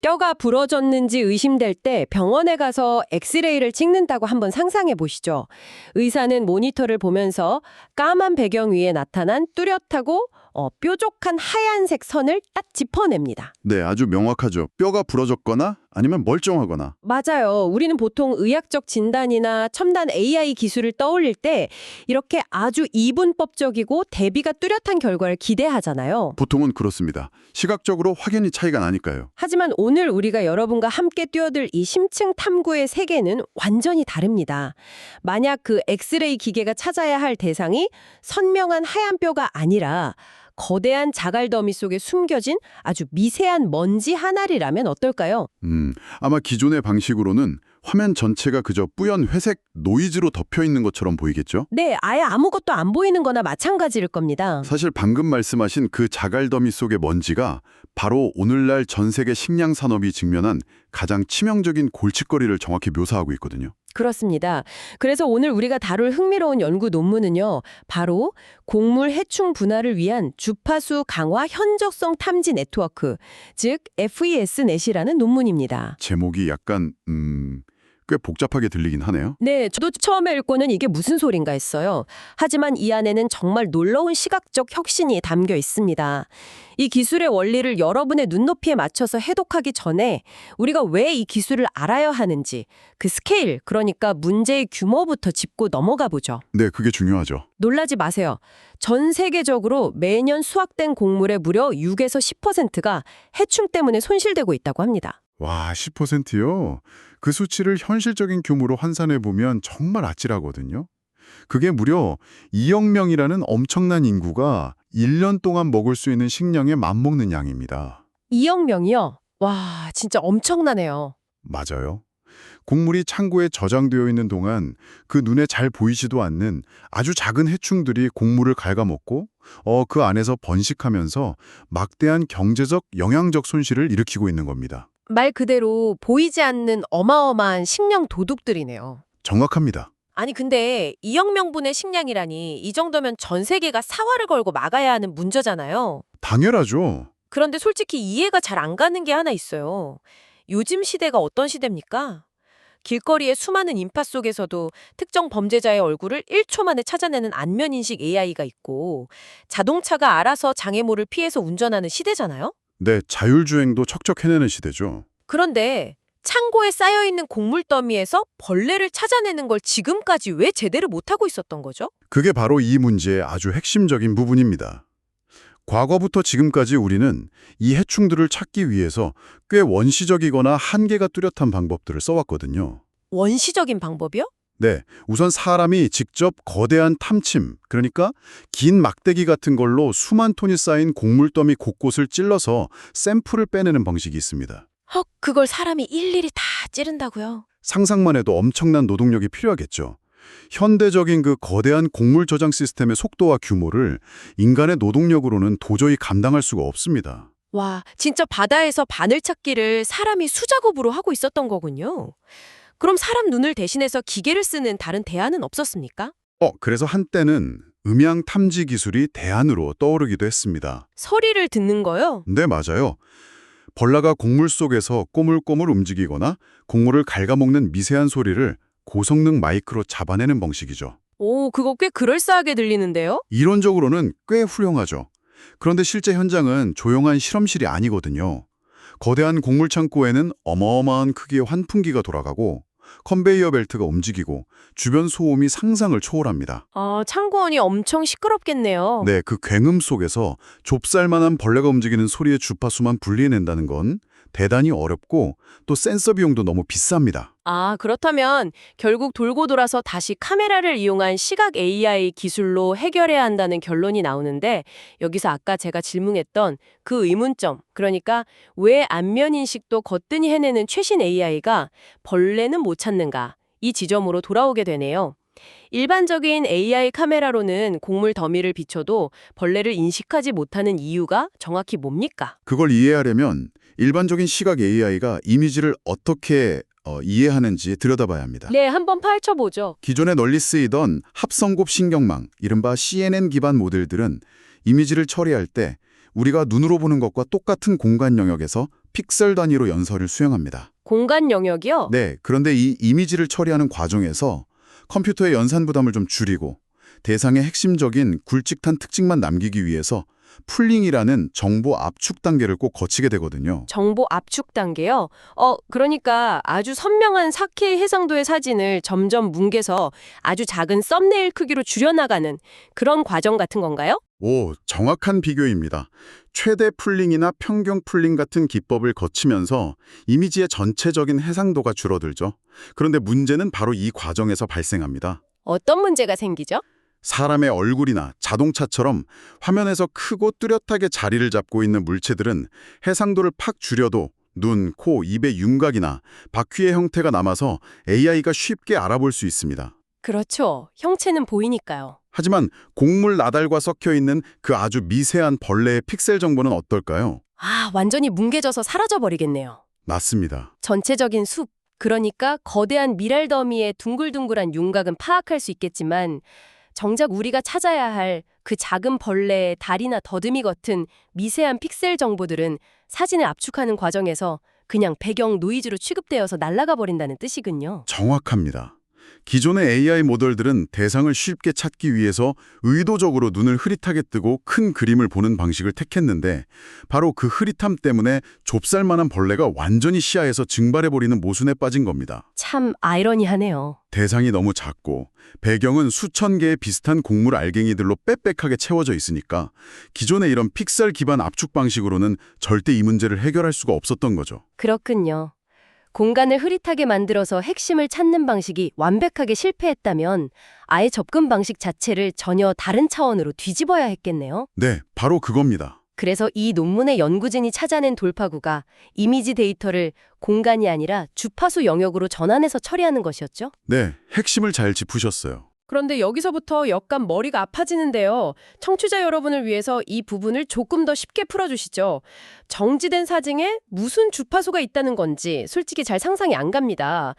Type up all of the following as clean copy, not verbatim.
뼈가 부러졌는지 의심될 때 병원에 가서 엑스레이를 찍는다고 한번 상상해 보시죠. 의사는 모니터를 보면서 까만 배경 위에 나타난 뚜렷하고 뾰족한 하얀색 선을 딱 짚어냅니다. 네, 아주 명확하죠. 뼈가 부러졌거나 아니면 멀쩡하거나. 맞아요. 우리는 보통 의학적 진단이나 첨단 AI 기술을 떠올릴 때 이렇게 아주 이분법적이고 대비가 뚜렷한 결과를 기대하잖아요. 보통은 그렇습니다. 시각적으로 확연히 차이가 나니까요. 하지만 오늘 우리가 여러분과 함께 뛰어들 이 심층 탐구의 세계는 완전히 다릅니다. 만약 그 엑스레이 기계가 찾아야 할 대상이 선명한 하얀 뼈가 아니라 거대한 자갈 더미 속에 숨겨진 아주 미세한 먼지 한 알이라면 어떨까요? 아마 기존의 방식으로는 화면 전체가 그저 뿌연 회색 노이즈로 덮여 있는 것처럼 보이겠죠? 네, 아예 아무것도 안 보이는 거나 마찬가지일 겁니다. 사실 방금 말씀하신 그 자갈더미 속의 먼지가 바로 오늘날 전 세계 식량 산업이 직면한 가장 치명적인 골칫거리를 정확히 묘사하고 있거든요. 그렇습니다. 그래서 오늘 우리가 다룰 흥미로운 연구 논문은요. 바로 곡물 해충 분할을 위한 주파수 강화 현적성 탐지 네트워크, 즉 FESNet이라는 논문입니다. 제목이 약간 꽤 복잡하게 들리긴 하네요. 네, 저도 처음에 읽고는 이게 무슨 소린가 했어요. 하지만 이 안에는 정말 놀라운 시각적 혁신이 담겨 있습니다. 이 기술의 원리를 여러분의 눈높이에 맞춰서 해독하기 전에 우리가 왜 이 기술을 알아야 하는지 그 스케일, 그러니까 문제의 규모부터 짚고 넘어가 보죠. 네, 그게 중요하죠. 놀라지 마세요. 전 세계적으로 매년 수확된 곡물의 무려 6에서 10%가 해충 때문에 손실되고 있다고 합니다. 와, 10%요? 그 수치를 현실적인 규모로 환산해 보면 정말 아찔하거든요. 그게 무려 2억 명이라는 엄청난 인구가 1년 동안 먹을 수 있는 식량에 맞먹는 양입니다. 2억 명이요? 와, 진짜 엄청나네요. 맞아요. 곡물이 창고에 저장되어 있는 동안 그 눈에 잘 보이지도 않는 아주 작은 해충들이 곡물을 갉아먹고 그 안에서 번식하면서 막대한 경제적, 영양적 손실을 일으키고 있는 겁니다. 말 그대로 보이지 않는 어마어마한 식량 도둑들이네요. 정확합니다. 아니 근데 2억 명분의 식량이라니 이 정도면 전 세계가 사활을 걸고 막아야 하는 문제잖아요. 당연하죠. 그런데 솔직히 이해가 잘 안 가는 게 하나 있어요. 요즘 시대가 어떤 시대입니까? 길거리의 수많은 인파 속에서도 특정 범죄자의 얼굴을 1초 만에 찾아내는 안면인식 AI가 있고 자동차가 알아서 장애물을 피해서 운전하는 시대잖아요? 네, 자율주행도 척척 해내는 시대죠. 그런데 창고에 쌓여있는 곡물 더미에서 벌레를 찾아내는 걸 지금까지 왜 제대로 못하고 있었던 거죠? 그게 바로 이 문제의 아주 핵심적인 부분입니다. 과거부터 지금까지 우리는 이 해충들을 찾기 위해서 꽤 원시적이거나 한계가 뚜렷한 방법들을 써왔거든요. 원시적인 방법이요? 네, 우선 사람이 직접 거대한 탐침, 그러니까 긴 막대기 같은 걸로 수만 톤이 쌓인 곡물더미 곳곳을 찔러서 샘플을 빼내는 방식이 있습니다. 그걸 사람이 일일이 다 찌른다고요? 상상만 해도 엄청난 노동력이 필요하겠죠. 현대적인 그 거대한 곡물 저장 시스템의 속도와 규모를 인간의 노동력으로는 도저히 감당할 수가 없습니다. 와, 진짜 바다에서 바늘 찾기를 사람이 수작업으로 하고 있었던 거군요. 그럼 사람 눈을 대신해서 기계를 쓰는 다른 대안은 없었습니까? 그래서 한때는 음향 탐지 기술이 대안으로 떠오르기도 했습니다. 소리를 듣는 거요? 네, 맞아요. 벌레가 곡물 속에서 꼬물꼬물 움직이거나 곡물을 갉아먹는 미세한 소리를 고성능 마이크로 잡아내는 방식이죠. 오, 그거 꽤 그럴싸하게 들리는데요? 이론적으로는 꽤 훌륭하죠. 그런데 실제 현장은 조용한 실험실이 아니거든요. 거대한 곡물 창고에는 어마어마한 크기의 환풍기가 돌아가고 컨베이어 벨트가 움직이고 주변 소음이 상상을 초월합니다. 창고원이 엄청 시끄럽겠네요. 네, 그 굉음 속에서 좁쌀만한 벌레가 움직이는 소리의 주파수만 분리해낸다는 건 대단히 어렵고 또 센서 비용도 너무 비쌉니다. 그렇다면 결국 돌고 돌아서 다시 카메라를 이용한 시각 AI 기술로 해결해야 한다는 결론이 나오는데 여기서 아까 제가 질문했던 그 의문점, 그러니까 왜 안면인식도 거뜬히 해내는 최신 AI가 벌레는 못 찾는가, 이 지점으로 돌아오게 되네요. 일반적인 AI 카메라로는 곡물 더미를 비춰도 벌레를 인식하지 못하는 이유가 정확히 뭡니까? 그걸 이해하려면 일반적인 시각 AI가 이미지를 어떻게 이해하는지 들여다봐야 합니다. 네, 한번 파헤쳐보죠. 기존에 널리 쓰이던 합성곱 신경망, 이른바 CNN 기반 모델들은 이미지를 처리할 때 우리가 눈으로 보는 것과 똑같은 공간 영역에서 픽셀 단위로 연설을 수행합니다. 공간 영역이요? 네, 그런데 이 이미지를 처리하는 과정에서 컴퓨터의 연산 부담을 좀 줄이고 대상의 핵심적인 굵직한 특징만 남기기 위해서 풀링이라는 정보 압축 단계를 꼭 거치게 되거든요. 정보 압축 단계요? 그러니까 아주 선명한 4K 해상도의 사진을 점점 뭉개서 아주 작은 썸네일 크기로 줄여나가는 그런 과정 같은 건가요? 오, 정확한 비교입니다. 최대 풀링이나 평경 풀링 같은 기법을 거치면서 이미지의 전체적인 해상도가 줄어들죠. 그런데 문제는 바로 이 과정에서 발생합니다. 어떤 문제가 생기죠? 사람의 얼굴이나 자동차처럼 화면에서 크고 뚜렷하게 자리를 잡고 있는 물체들은 해상도를 팍 줄여도 눈, 코, 입의 윤곽이나 바퀴의 형태가 남아서 AI가 쉽게 알아볼 수 있습니다. 그렇죠. 형체는 보이니까요. 하지만 곡물 나달과 섞여 있는 그 아주 미세한 벌레의 픽셀 정보는 어떨까요? 완전히 뭉개져서 사라져버리겠네요. 맞습니다. 전체적인 숲, 그러니까 거대한 미랄 더미의 둥글둥글한 윤곽은 파악할 수 있겠지만 정작 우리가 찾아야 할 그 작은 벌레의 다리나 더듬이 같은 미세한 픽셀 정보들은 사진을 압축하는 과정에서 그냥 배경 노이즈로 취급되어서 날아가 버린다는 뜻이군요. 정확합니다. 기존의 AI 모델들은 대상을 쉽게 찾기 위해서 의도적으로 눈을 흐릿하게 뜨고 큰 그림을 보는 방식을 택했는데 바로 그 흐릿함 때문에 좁쌀만한 벌레가 완전히 시야에서 증발해버리는 모순에 빠진 겁니다. 참 아이러니하네요. 대상이 너무 작고 배경은 수천 개의 비슷한 곡물 알갱이들로 빽빽하게 채워져 있으니까 기존의 이런 픽셀 기반 압축 방식으로는 절대 이 문제를 해결할 수가 없었던 거죠. 그렇군요. 공간을 흐릿하게 만들어서 핵심을 찾는 방식이 완벽하게 실패했다면 아예 접근 방식 자체를 전혀 다른 차원으로 뒤집어야 했겠네요. 네, 바로 그겁니다. 그래서 이 논문의 연구진이 찾아낸 돌파구가 이미지 데이터를 공간이 아니라 주파수 영역으로 전환해서 처리하는 것이었죠? 네, 핵심을 잘 짚으셨어요. 그런데 여기서부터 약간 머리가 아파지는데요. 청취자 여러분을 위해서 이 부분을 조금 더 쉽게 풀어주시죠. 정지된 사진에 무슨 주파수가 있다는 건지 솔직히 잘 상상이 안 갑니다.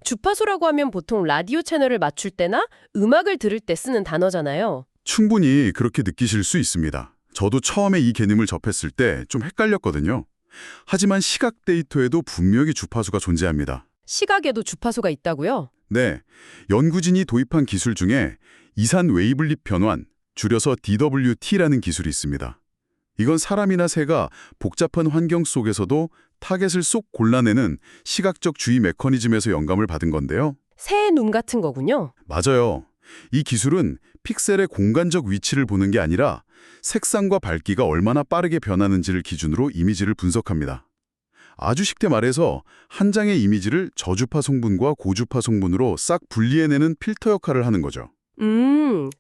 주파수라고 하면 보통 라디오 채널을 맞출 때나 음악을 들을 때 쓰는 단어잖아요. 충분히 그렇게 느끼실 수 있습니다. 저도 처음에 이 개념을 접했을 때 좀 헷갈렸거든요. 하지만 시각 데이터에도 분명히 주파수가 존재합니다. 시각에도 주파수가 있다고요? 네, 연구진이 도입한 기술 중에 이산 웨이블릿 변환, 줄여서 DWT라는 기술이 있습니다. 이건 사람이나 새가 복잡한 환경 속에서도 타겟을 쏙 골라내는 시각적 주의 메커니즘에서 영감을 받은 건데요. 새의 눈 같은 거군요. 맞아요. 이 기술은 픽셀의 공간적 위치를 보는 게 아니라 색상과 밝기가 얼마나 빠르게 변하는지를 기준으로 이미지를 분석합니다. 아주 쉽게 말해서 한 장의 이미지를 저주파 성분과 고주파 성분으로 싹 분리해내는 필터 역할을 하는 거죠.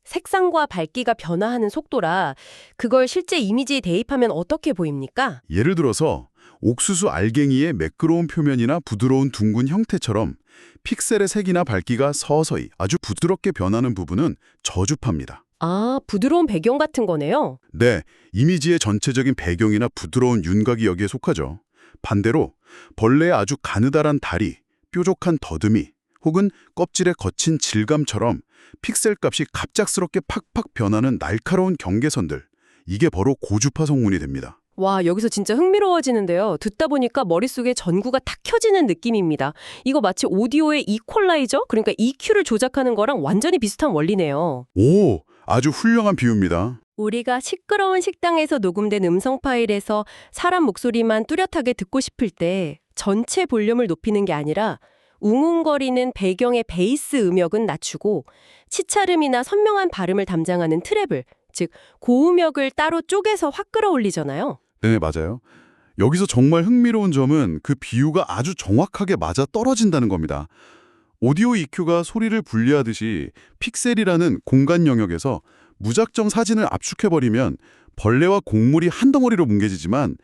색상과 밝기가 변화하는 속도라 그걸 실제 이미지에 대입하면 어떻게 보입니까? 예를 들어서 옥수수 알갱이의 매끄러운 표면이나 부드러운 둥근 형태처럼 픽셀의 색이나 밝기가 서서히 아주 부드럽게 변하는 부분은 저주파입니다. 부드러운 배경 같은 거네요. 네, 이미지의 전체적인 배경이나 부드러운 윤곽이 여기에 속하죠. 반대로 벌레의 아주 가느다란 다리, 뾰족한 더듬이, 혹은 껍질의 거친 질감처럼 픽셀 값이 갑작스럽게 팍팍 변하는 날카로운 경계선들, 이게 바로 고주파 성분이 됩니다. 와, 여기서 진짜 흥미로워지는데요. 듣다 보니까 머릿속에 전구가 탁 켜지는 느낌입니다. 이거 마치 오디오의 이퀄라이저? 그러니까 EQ를 조작하는 거랑 완전히 비슷한 원리네요. 오, 아주 훌륭한 비유입니다. 우리가 시끄러운 식당에서 녹음된 음성 파일에서 사람 목소리만 뚜렷하게 듣고 싶을 때 전체 볼륨을 높이는 게 아니라 웅웅거리는 배경의 베이스 음역은 낮추고 치차름이나 선명한 발음을 담당하는 트래블, 즉 고음역을 따로 쪼개서 확 끌어올리잖아요. 네, 맞아요. 여기서 정말 흥미로운 점은 그 비유가 아주 정확하게 맞아 떨어진다는 겁니다. 오디오 EQ가 소리를 분리하듯이 픽셀이라는 공간 영역에서 무작정 사진을 압축해버리면 벌레와 곡물이 한 덩어리로 뭉개지지만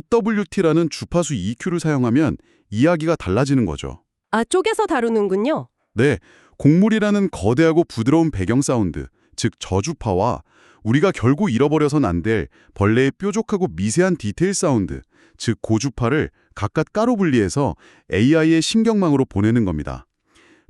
DWT라는 주파수 EQ를 사용하면 이야기가 달라지는 거죠. 쪼개서 다루는군요. 네, 곡물이라는 거대하고 부드러운 배경 사운드, 즉 저주파와 우리가 결국 잃어버려선 안 될 벌레의 뾰족하고 미세한 디테일 사운드, 즉 고주파를 각각 따로 분리해서 AI의 신경망으로 보내는 겁니다.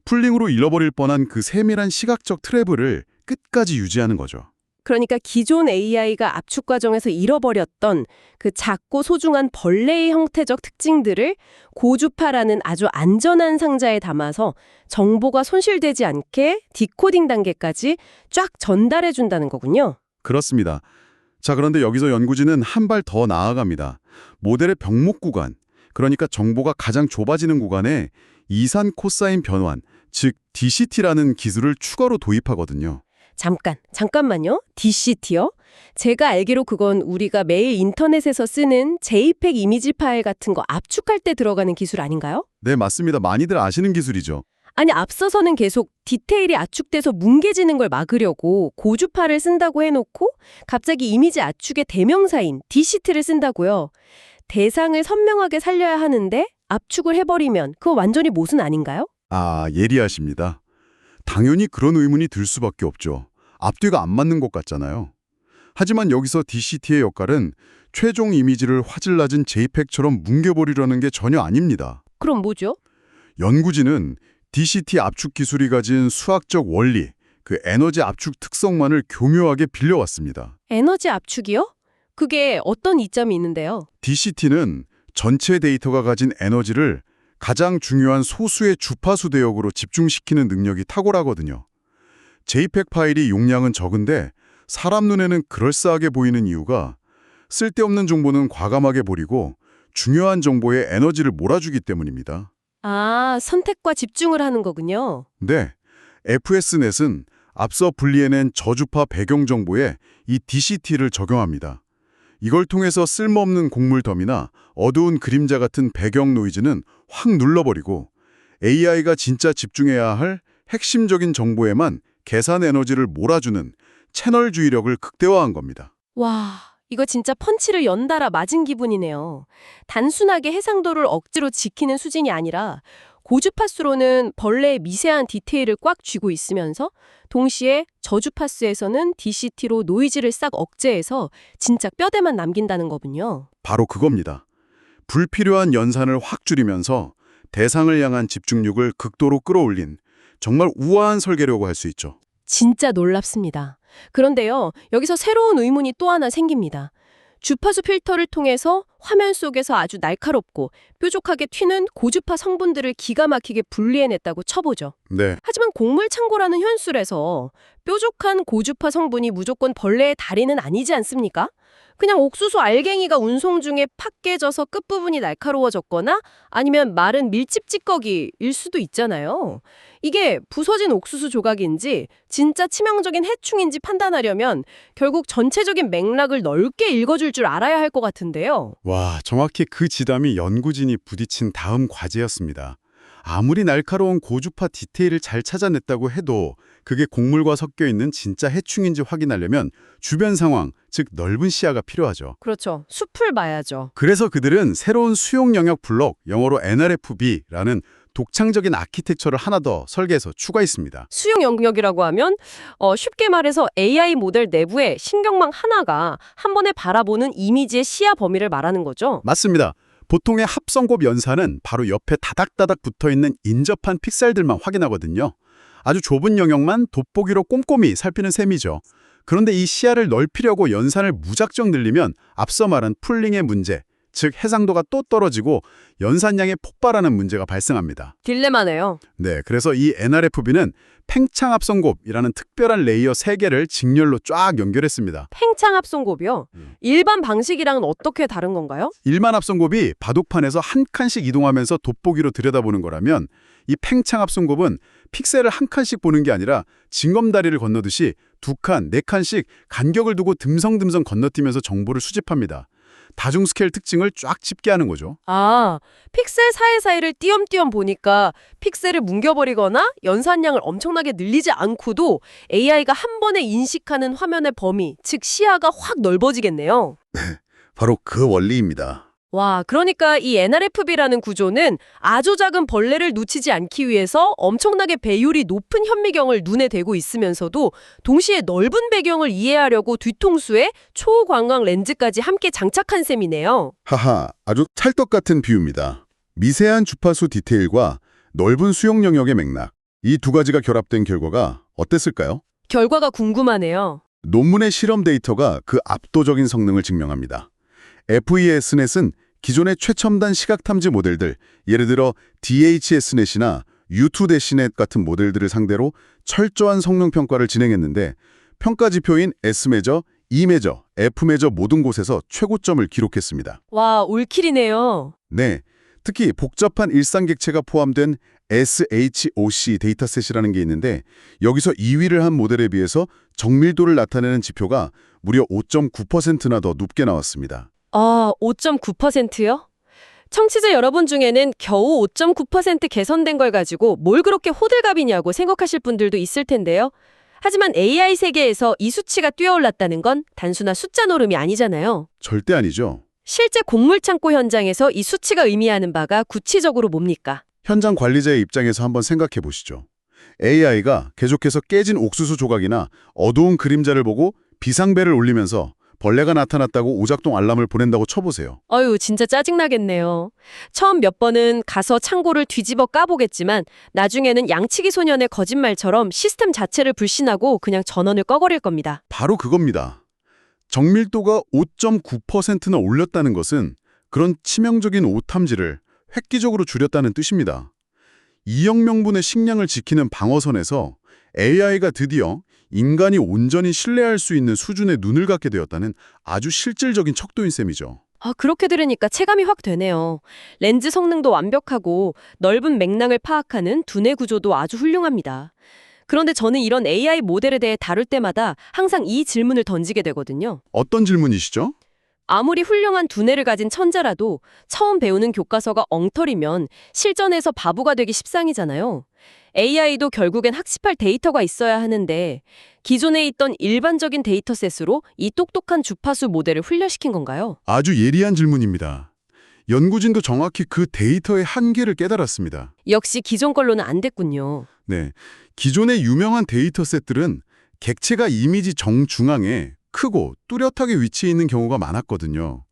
풀링으로 잃어버릴 뻔한 그 세밀한 시각적 트래블을 끝까지 유지하는 거죠. 그러니까 기존 AI가 압축 과정에서 잃어버렸던 그 작고 소중한 벌레의 형태적 특징들을 고주파라는 아주 안전한 상자에 담아서 정보가 손실되지 않게 디코딩 단계까지 쫙 전달해 준다는 거군요. 그렇습니다. 자, 그런데 여기서 연구진은 한 발 더 나아갑니다. 모델의 병목 구간, 그러니까 정보가 가장 좁아지는 구간에 이산 코사인 변환, 즉 DCT라는 기술을 추가로 도입하거든요. 잠깐만요. DCT요? 제가 알기로 그건 우리가 매일 인터넷에서 쓰는 JPEG 이미지 파일 같은 거 압축할 때 들어가는 기술 아닌가요? 네, 맞습니다. 많이들 아시는 기술이죠. 아니, 앞서서는 계속 디테일이 압축돼서 뭉개지는 걸 막으려고 고주파를 쓴다고 해놓고 갑자기 이미지 압축의 대명사인 DCT를 쓴다고요. 대상을 선명하게 살려야 하는데 압축을 해버리면 그거 완전히 모순 아닌가요? 아, 예리하십니다. 당연히 그런 의문이 들 수밖에 없죠. 앞뒤가 안 맞는 것 같잖아요. 하지만 여기서 DCT의 역할은 최종 이미지를 화질 낮은 JPEG처럼 뭉개버리려는 게 전혀 아닙니다. 그럼 뭐죠? 연구진은 DCT 압축 기술이 가진 수학적 원리, 그 에너지 압축 특성만을 교묘하게 빌려왔습니다. 에너지 압축이요? 그게 어떤 이점이 있는데요? DCT는 전체 데이터가 가진 에너지를 가장 중요한 소수의 주파수 대역으로 집중시키는 능력이 탁월하거든요. JPEG 파일이 용량은 적은데 사람 눈에는 그럴싸하게 보이는 이유가 쓸데없는 정보는 과감하게 버리고 중요한 정보에 에너지를 몰아주기 때문입니다. 아, 선택과 집중을 하는 거군요. 네, FSNet은 앞서 분리해낸 저주파 배경 정보에 이 DCT를 적용합니다. 이걸 통해서 쓸모없는 곡물 덤이나 어두운 그림자 같은 배경 노이즈는 확 눌러버리고 AI가 진짜 집중해야 할 핵심적인 정보에만 계산 에너지를 몰아주는 채널 주의력을 극대화한 겁니다. 와, 이거 진짜 펀치를 연달아 맞은 기분이네요. 단순하게 해상도를 억지로 지키는 수준이 아니라 고주파수로는 벌레의 미세한 디테일을 꽉 쥐고 있으면서 동시에 저주파수에서는 DCT로 노이즈를 싹 억제해서 진짜 뼈대만 남긴다는 거군요. 바로 그겁니다. 불필요한 연산을 확 줄이면서 대상을 향한 집중력을 극도로 끌어올린 정말 우아한 설계라고 할 수 있죠. 진짜 놀랍습니다. 그런데요, 여기서 새로운 의문이 또 하나 생깁니다. 주파수 필터를 통해서 화면 속에서 아주 날카롭고 뾰족하게 튀는 고주파 성분들을 기가 막히게 분리해냈다고 쳐보죠. 네, 하지만 곡물 창고라는 현술에서 뾰족한 고주파 성분이 무조건 벌레의 다리는 아니지 않습니까? 그냥 옥수수 알갱이가 운송 중에 팍 깨져서 끝부분이 날카로워졌거나 아니면 마른 밀집 찌꺼기일 수도 있잖아요. 이게 부서진 옥수수 조각인지 진짜 치명적인 해충인지 판단하려면 결국 전체적인 맥락을 넓게 읽어줄 줄 알아야 할 것 같은데요. 와, 정확히 그 지담이 연구진이 부딪힌 다음 과제였습니다. 아무리 날카로운 고주파 디테일을 잘 찾아냈다고 해도 그게 곡물과 섞여 있는 진짜 해충인지 확인하려면 주변 상황, 즉 넓은 시야가 필요하죠. 그렇죠. 숲을 봐야죠. 그래서 그들은 새로운 수용 영역 블록, 영어로 NRFB라는 독창적인 아키텍처를 하나 더 설계해서 추가했습니다. 수용 영역이라고 하면 쉽게 말해서 AI 모델 내부에 신경망 하나가 한 번에 바라보는 이미지의 시야 범위를 말하는 거죠. 맞습니다. 보통의 합성곱 연산은 바로 옆에 다닥다닥 붙어있는 인접한 픽셀들만 확인하거든요. 아주 좁은 영역만 돋보기로 꼼꼼히 살피는 셈이죠. 그런데 이 시야를 넓히려고 연산을 무작정 늘리면 앞서 말한 풀링의 문제, 즉 해상도가 또 떨어지고 연산량이 폭발하는 문제가 발생합니다. 딜레마네요. 네, 그래서 이 NRFB는 팽창 합성곱이라는 특별한 레이어 3개를 직렬로 쫙 연결했습니다. 팽창 합성곱이요? 일반 방식이랑은 어떻게 다른 건가요? 일반 합성곱이 바둑판에서 한 칸씩 이동하면서 돋보기로 들여다보는 거라면 이 팽창 합성곱은 픽셀을 한 칸씩 보는 게 아니라 징검다리를 건너듯이 2칸, 4칸씩 간격을 두고 듬성듬성 건너뛰면서 정보를 수집합니다. 다중 스케일 특징을 쫙 집계하는 거죠. 아, 픽셀 사이사이를 띄엄띄엄 보니까 픽셀을 뭉겨버리거나 연산량을 엄청나게 늘리지 않고도 AI가 한 번에 인식하는 화면의 범위, 즉 시야가 확 넓어지겠네요. 바로 그 원리입니다. 와, 그러니까 이 NRFB라는 구조는 아주 작은 벌레를 놓치지 않기 위해서 엄청나게 배율이 높은 현미경을 눈에 대고 있으면서도 동시에 넓은 배경을 이해하려고 뒤통수에 초광각 렌즈까지 함께 장착한 셈이네요. 하하, 아주 찰떡 같은 비유입니다. 미세한 주파수 디테일과 넓은 수용 영역의 맥락, 이 두 가지가 결합된 결과가 어땠을까요? 결과가 궁금하네요. 논문의 실험 데이터가 그 압도적인 성능을 증명합니다. FESNet은 기존의 최첨단 시각 탐지 모델들, 예를 들어 DHSNet이나 U2-Net 같은 모델들을 상대로 철저한 성능 평가를 진행했는데 평가 지표인 S매저, E매저, F매저 모든 곳에서 최고점을 기록했습니다. 와, 올킬이네요. 네, 특히 복잡한 일상 객체가 포함된 SHOC 데이터셋이라는 게 있는데 여기서 2위를 한 모델에 비해서 정밀도를 나타내는 지표가 무려 5.9%나 더 높게 나왔습니다. 아, 5.9%요? 청취자 여러분 중에는 겨우 5.9% 개선된 걸 가지고 뭘 그렇게 호들갑이냐고 생각하실 분들도 있을 텐데요. 하지만 AI 세계에서 이 수치가 뛰어올랐다는 건 단순한 숫자 노름이 아니잖아요. 절대 아니죠. 실제 곡물 창고 현장에서 이 수치가 의미하는 바가 구체적으로 뭡니까? 현장 관리자의 입장에서 한번 생각해 보시죠. AI가 계속해서 깨진 옥수수 조각이나 어두운 그림자를 보고 비상벨을 울리면서 벌레가 나타났다고 오작동 알람을 보낸다고 쳐보세요. 어휴, 진짜 짜증나겠네요. 처음 몇 번은 가서 창고를 뒤집어 까보겠지만 나중에는 양치기 소년의 거짓말처럼 시스템 자체를 불신하고 그냥 전원을 꺼버릴 겁니다. 바로 그겁니다. 정밀도가 5.9%나 올렸다는 것은 그런 치명적인 오탐지를 획기적으로 줄였다는 뜻입니다. 2억 명분의 식량을 지키는 방어선에서 AI가 드디어 인간이 온전히 신뢰할 수 있는 수준의 눈을 갖게 되었다는 아주 실질적인 척도인 셈이죠. 아, 그렇게 들으니까 체감이 확 되네요. 렌즈 성능도 완벽하고 넓은 맥락을 파악하는 두뇌 구조도 아주 훌륭합니다. 그런데 저는 이런 AI 모델에 대해 다룰 때마다 항상 이 질문을 던지게 되거든요. 어떤 질문이시죠? 아무리 훌륭한 두뇌를 가진 천재라도 처음 배우는 교과서가 엉터리면 실전에서 바보가 되기 십상이잖아요. AI도 결국엔 학습할 데이터가 있어야 하는데 기존에 있던 일반적인 데이터셋으로 이 똑똑한 주파수 모델을 훈련시킨 건가요? 아주 예리한 질문입니다. 연구진도 정확히 그 데이터의 한계를 깨달았습니다. 역시 기존 걸로는 안 됐군요. 네, 기존의 유명한 데이터셋들은 객체가 이미지 정중앙에 크고 뚜렷하게 위치해 있는 경우가 많았거든요.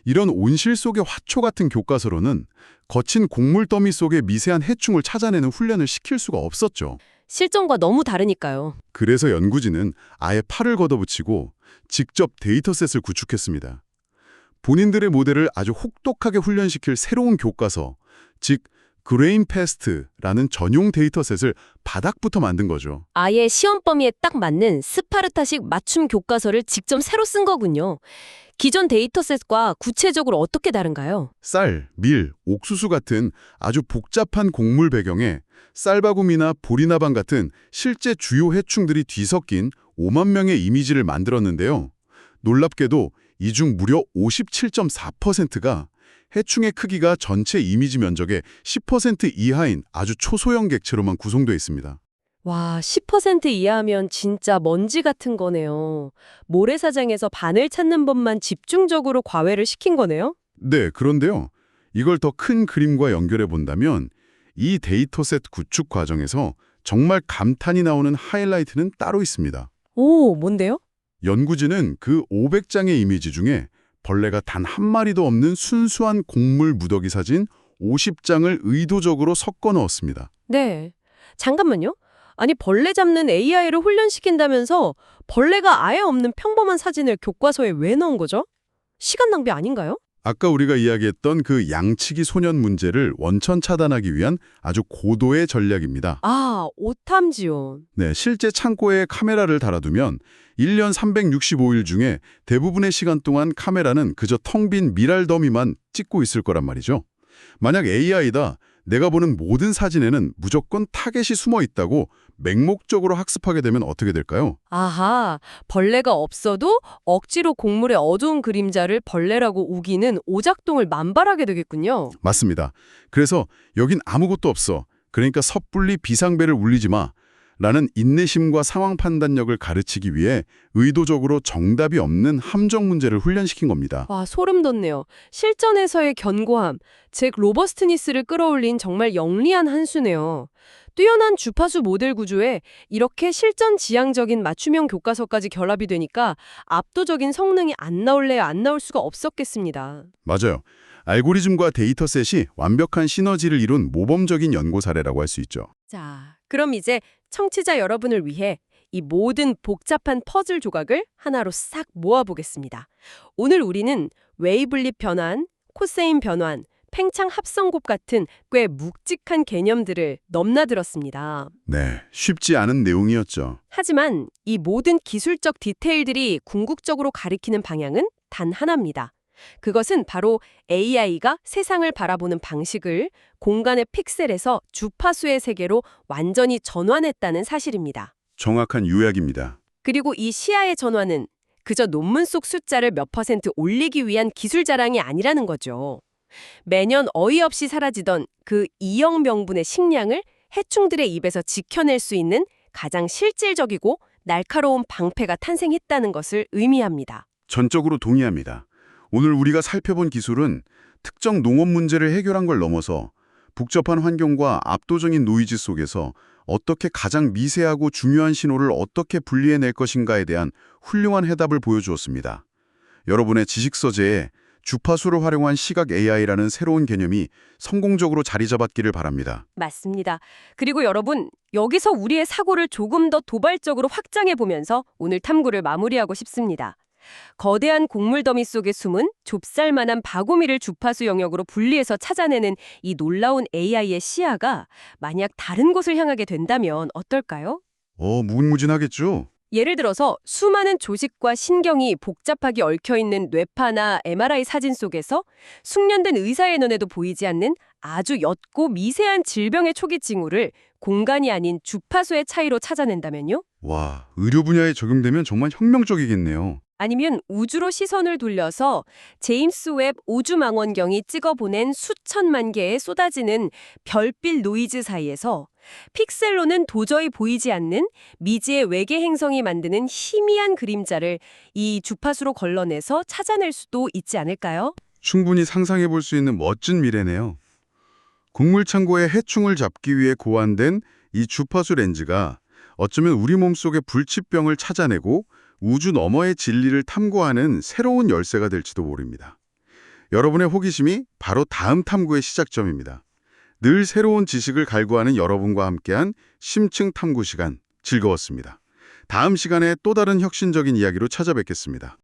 이런 온실 속의 화초 같은 교과서로는 거친 곡물 더미 속의 미세한 해충을 찾아내는 훈련을 시킬 수가 없었죠. 실전과 너무 다르니까요. 그래서 연구진은 아예 팔을 걷어붙이고 직접 데이터셋을 구축했습니다. 본인들의 모델을 아주 혹독하게 훈련시킬 새로운 교과서, 즉 그레인패스트라는 전용 데이터셋을 바닥부터 만든 거죠. 아예 시험 범위에 딱 맞는 스파르타식 맞춤 교과서를 직접 새로 쓴 거군요. 기존 데이터셋과 구체적으로 어떻게 다른가요? 쌀, 밀, 옥수수 같은 아주 복잡한 곡물 배경에 쌀바구미나 보리나방 같은 실제 주요 해충들이 뒤섞인 5만 명의 이미지를 만들었는데요. 놀랍게도 이 중 무려 57.4%가 해충의 크기가 전체 이미지 면적의 10% 이하인 아주 초소형 객체로만 구성되어 있습니다. 와, 10% 이하면 진짜 먼지 같은 거네요. 모래사장에서 바늘 찾는 법만 집중적으로 과외를 시킨 거네요? 네, 그런데요. 이걸 더 큰 그림과 연결해 본다면 이 데이터셋 구축 과정에서 정말 감탄이 나오는 하이라이트는 따로 있습니다. 오, 뭔데요? 연구진은 그 500장의 이미지 중에 벌레가 단 한 마리도 없는 순수한 곡물 무더기 사진 50장을 의도적으로 섞어 넣었습니다. 네. 잠깐만요. 아니, 벌레 잡는 AI를 훈련시킨다면서 벌레가 아예 없는 평범한 사진을 교과서에 왜 넣은 거죠? 시간 낭비 아닌가요? 아까 우리가 이야기했던 그 양치기 소년 문제를 원천 차단하기 위한 아주 고도의 전략입니다. 아, 오탐 지원. 네, 실제 창고에 카메라를 달아두면 1년 365일 중에 대부분의 시간 동안 카메라는 그저 텅 빈 미랄 더미만 찍고 있을 거란 말이죠. 만약 AI다, 내가 보는 모든 사진에는 무조건 타겟이 숨어 있다고 맹목적으로 학습하게 되면 어떻게 될까요? 아하, 벌레가 없어도 억지로 곡물의 어두운 그림자를 벌레라고 우기는 오작동을 만발하게 되겠군요. 맞습니다. 그래서 여긴 아무것도 없어. 그러니까 섣불리 비상벨을 울리지 마. 라는 인내심과 상황 판단력을 가르치기 위해 의도적으로 정답이 없는 함정 문제를 훈련시킨 겁니다. 와, 소름 돋네요. 실전에서의 견고함, 즉 로버스트니스를 끌어올린 정말 영리한 한 수네요. 뛰어난 주파수 모델 구조에 이렇게 실전 지향적인 맞춤형 교과서까지 결합이 되니까 압도적인 성능이 안 나올래야 안 나올 수가 없었겠습니다. 맞아요. 알고리즘과 데이터셋이 완벽한 시너지를 이룬 모범적인 연구 사례라고 할 수 있죠. 자, 그럼 이제 청취자 여러분을 위해 이 모든 복잡한 퍼즐 조각을 하나로 싹 모아보겠습니다. 오늘 우리는 웨이블리 변환, 코세인 변환, 팽창 합성곱 같은 꽤 묵직한 개념들을 넘나들었습니다. 네, 쉽지 않은 내용이었죠. 하지만 이 모든 기술적 디테일들이 궁극적으로 가리키는 방향은 단 하나입니다. 그것은 바로 AI가 세상을 바라보는 방식을 공간의 픽셀에서 주파수의 세계로 완전히 전환했다는 사실입니다. 정확한 요약입니다. 그리고 이 시야의 전환은 그저 논문 속 숫자를 몇 퍼센트 올리기 위한 기술 자랑이 아니라는 거죠. 매년 어이없이 사라지던 그 2억 명분의 식량을 해충들의 입에서 지켜낼 수 있는 가장 실질적이고 날카로운 방패가 탄생했다는 것을 의미합니다. 전적으로 동의합니다. 오늘 우리가 살펴본 기술은 특정 농업 문제를 해결한 걸 넘어서 복잡한 환경과 압도적인 노이즈 속에서 어떻게 가장 미세하고 중요한 신호를 어떻게 분리해낼 것인가에 대한 훌륭한 해답을 보여주었습니다. 여러분의 지식 서재에 주파수를 활용한 시각 AI라는 새로운 개념이 성공적으로 자리 잡았기를 바랍니다. 맞습니다. 그리고 여러분, 여기서 우리의 사고를 조금 더 도발적으로 확장해 보면서 오늘 탐구를 마무리하고 싶습니다. 거대한 곡물 더미 속에 숨은 좁쌀만한 바구미를 주파수 영역으로 분리해서 찾아내는 이 놀라운 AI의 시야가 만약 다른 곳을 향하게 된다면 어떨까요? 무궁무진하겠죠? 예를 들어서 수많은 조직과 신경이 복잡하게 얽혀있는 뇌파나 MRI 사진 속에서 숙련된 의사의 눈에도 보이지 않는 아주 옅고 미세한 질병의 초기 징후를 공간이 아닌 주파수의 차이로 찾아낸다면요? 와, 의료 분야에 적용되면 정말 혁명적이겠네요. 아니면 우주로 시선을 돌려서 제임스 웹 우주망원경이 찍어보낸 수천만 개의 쏟아지는 별빛 노이즈 사이에서 픽셀로는 도저히 보이지 않는 미지의 외계 행성이 만드는 희미한 그림자를 이 주파수로 걸러내서 찾아낼 수도 있지 않을까요? 충분히 상상해 볼 수 있는 멋진 미래네요. 곡물 창고에 해충을 잡기 위해 고안된 이 주파수 렌즈가 어쩌면 우리 몸속의 불치병을 찾아내고 우주 너머의 진리를 탐구하는 새로운 열쇠가 될지도 모릅니다. 여러분의 호기심이 바로 다음 탐구의 시작점입니다. 늘 새로운 지식을 갈구하는 여러분과 함께한 심층 탐구 시간 즐거웠습니다. 다음 시간에 또 다른 혁신적인 이야기로 찾아뵙겠습니다.